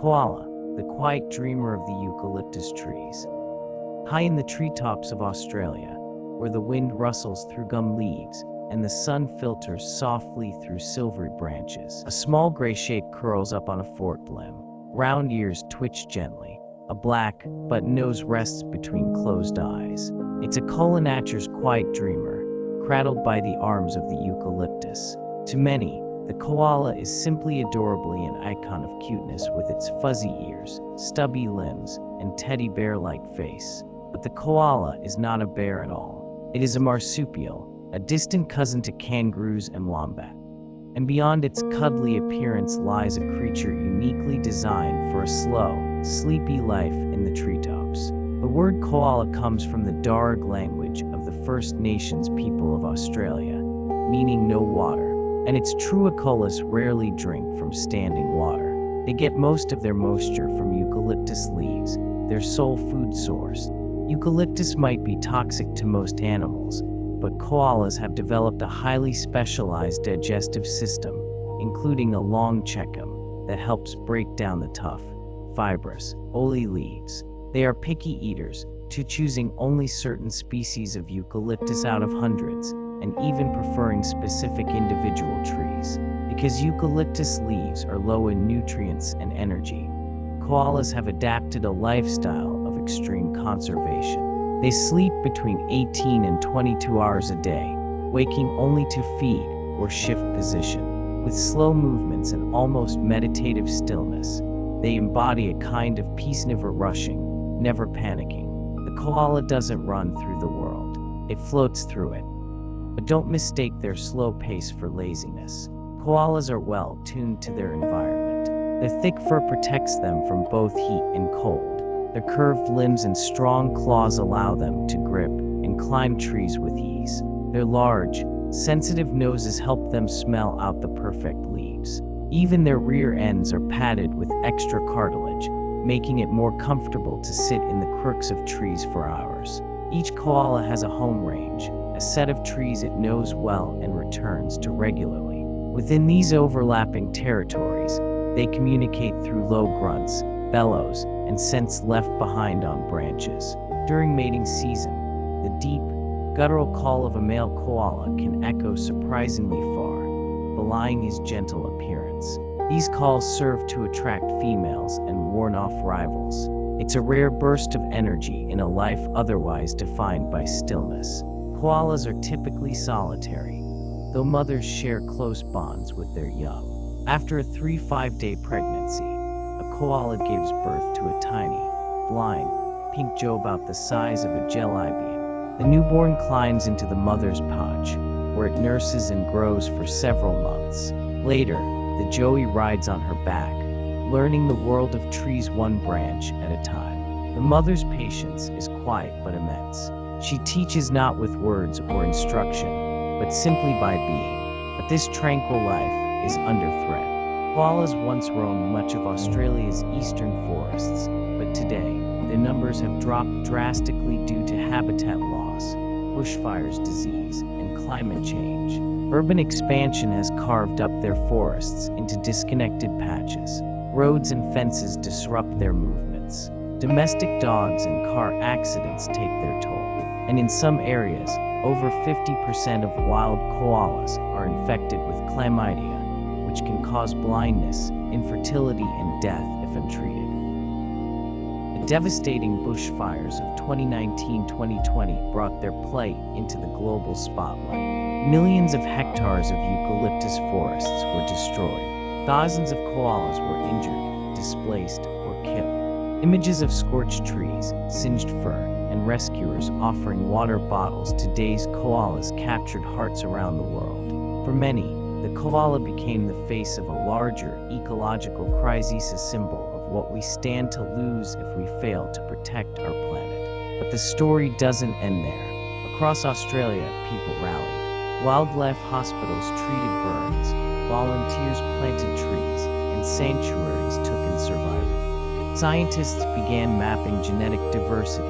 Koala, the quiet dreamer of the eucalyptus trees. High in the treetops of Australia, where the wind rustles through gum leaves and the sun filters softly through silvery branches, a small gray shape curls up on a forked limb. Round ears twitch gently. A black but nose rests between closed eyes. It's a koala-nature's quiet dreamer, cradled by the arms of the eucalyptus. To many, the koala is simply adorably an icon of cuteness with its fuzzy ears, stubby limbs, and teddy bear-like face. But the koala is not a bear at all. It is a marsupial, a distant cousin to kangaroos and wombat. And beyond its cuddly appearance lies a creature uniquely designed for a slow, sleepy life in the treetops. The word koala comes from the Darug language of the First Nations people of Australia, meaning no water. And its true koalas rarely drink from standing water. They get most of their moisture from eucalyptus leaves, their sole food source. Eucalyptus might be toxic to most animals, but koalas have developed a highly specialized digestive system, including a long cecum that helps break down the tough, fibrous, oily leaves. They are picky eaters, choosing only certain species of eucalyptus out of hundreds, and even preferring specific individual trees. Because eucalyptus leaves are low in nutrients and energy, koalas have adapted a lifestyle of extreme conservation. They sleep between 18 and 22 hours a day, waking only to feed or shift position. With slow movements and almost meditative stillness, they embody a kind of peace, never rushing, never panicking. The koala doesn't run through the world, it floats through it. But don't mistake their slow pace for laziness. Koalas are well tuned to their environment. Their thick fur protects them from both heat and cold. Their curved limbs and strong claws allow them to grip and climb trees with ease. Their large, sensitive noses help them smell out the perfect leaves. Even their rear ends are padded with extra cartilage, making it more comfortable to sit in the crooks of trees for hours. Each koala has a home range, a set of trees it knows well and returns to regularly. Within these overlapping territories, they communicate through low grunts, bellows, and scents left behind on branches. During mating season, the deep, guttural call of a male koala can echo surprisingly far, belying his gentle appearance. These calls serve to attract females and warn off rivals. It's a rare burst of energy in a life otherwise defined by stillness. Koalas are typically solitary, though mothers share close bonds with their young. After a 3-5 day pregnancy, a koala gives birth to a tiny, blind, pink joe about the size of a jellybean. The newborn climbs into the mother's pouch, where it nurses and grows for several months. Later, the joey rides on her back, learning the world of trees one branch at a time. The mother's patience is quiet but immense. She teaches not with words or instruction, but simply by being. But this tranquil life is under threat. Koalas once roamed much of Australia's eastern forests, but today, their numbers have dropped drastically due to habitat loss, bushfires, disease, and climate change. Urban expansion has carved up their forests into disconnected patches. Roads and fences disrupt their movements. Domestic dogs and car accidents take their toll. And in some areas, over 50% of wild koalas are infected with chlamydia, which can cause blindness, infertility, and death if untreated. The devastating bushfires of 2019-2020 brought their plight into the global spotlight. Millions of hectares of eucalyptus forests were destroyed. Thousands of koalas were injured, displaced, or killed. Images of scorched trees, singed fur, and rescuers offering water bottles to dazed koalas captured hearts around the world. For many, the koala became the face of a larger ecological crisis, a symbol of what we stand to lose if we fail to protect our planet. But the story doesn't end there. Across Australia, people rallied. Wildlife hospitals treated burns, volunteers planted trees, and sanctuaries took in survivors. Scientists began mapping genetic diversity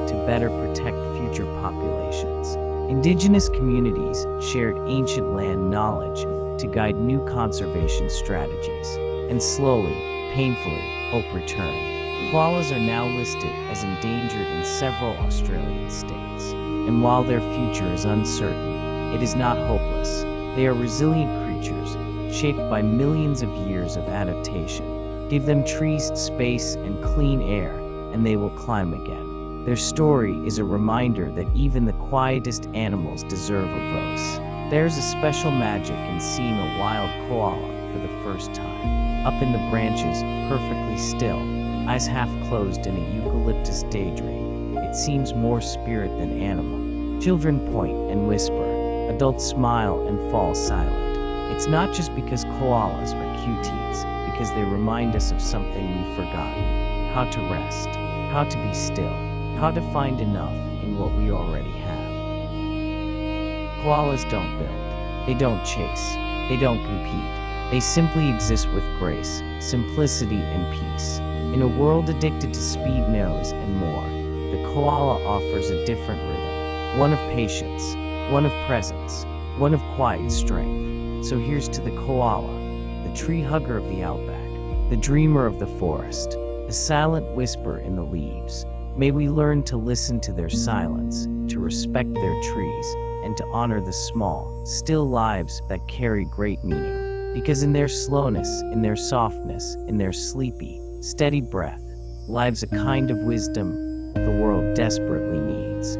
to better protect future populations. Indigenous communities shared ancient land knowledge to guide new conservation strategies. And slowly, painfully, hope returned. Koalas are now listed as endangered in several Australian states. And while their future is uncertain, it is not hopeless. They are resilient creatures, shaped by millions of years of adaptation. Give them trees, space, and clean air, and they will climb again. Their story is a reminder that even the quietest animals deserve a voice. There's a special magic in seeing a wild koala for the first time. Up in the branches, perfectly still, eyes half closed in a eucalyptus daydream. It seems more spirit than animal. Children point and whisper. Adults smile and fall silent. It's not just because koalas are cuties, because they remind us of something we've forgotten. How to rest, how to be still, how to find enough in what we already have. Koalas don't build, they don't chase, they don't compete. They simply exist with grace, simplicity, and peace. In a world addicted to speed, noise, and more, the koala offers a different rhythm. One of patience, one of presence, one of quiet strength. So here's to the koala, the tree hugger of the outback, the dreamer of the forest, the silent whisper in the leaves. May we learn to listen to their silence, to respect their trees, and to honor the small, still lives that carry great meaning. Because in their slowness, in their softness, in their sleepy, steady breath, lies a kind of wisdom the world desperately needs.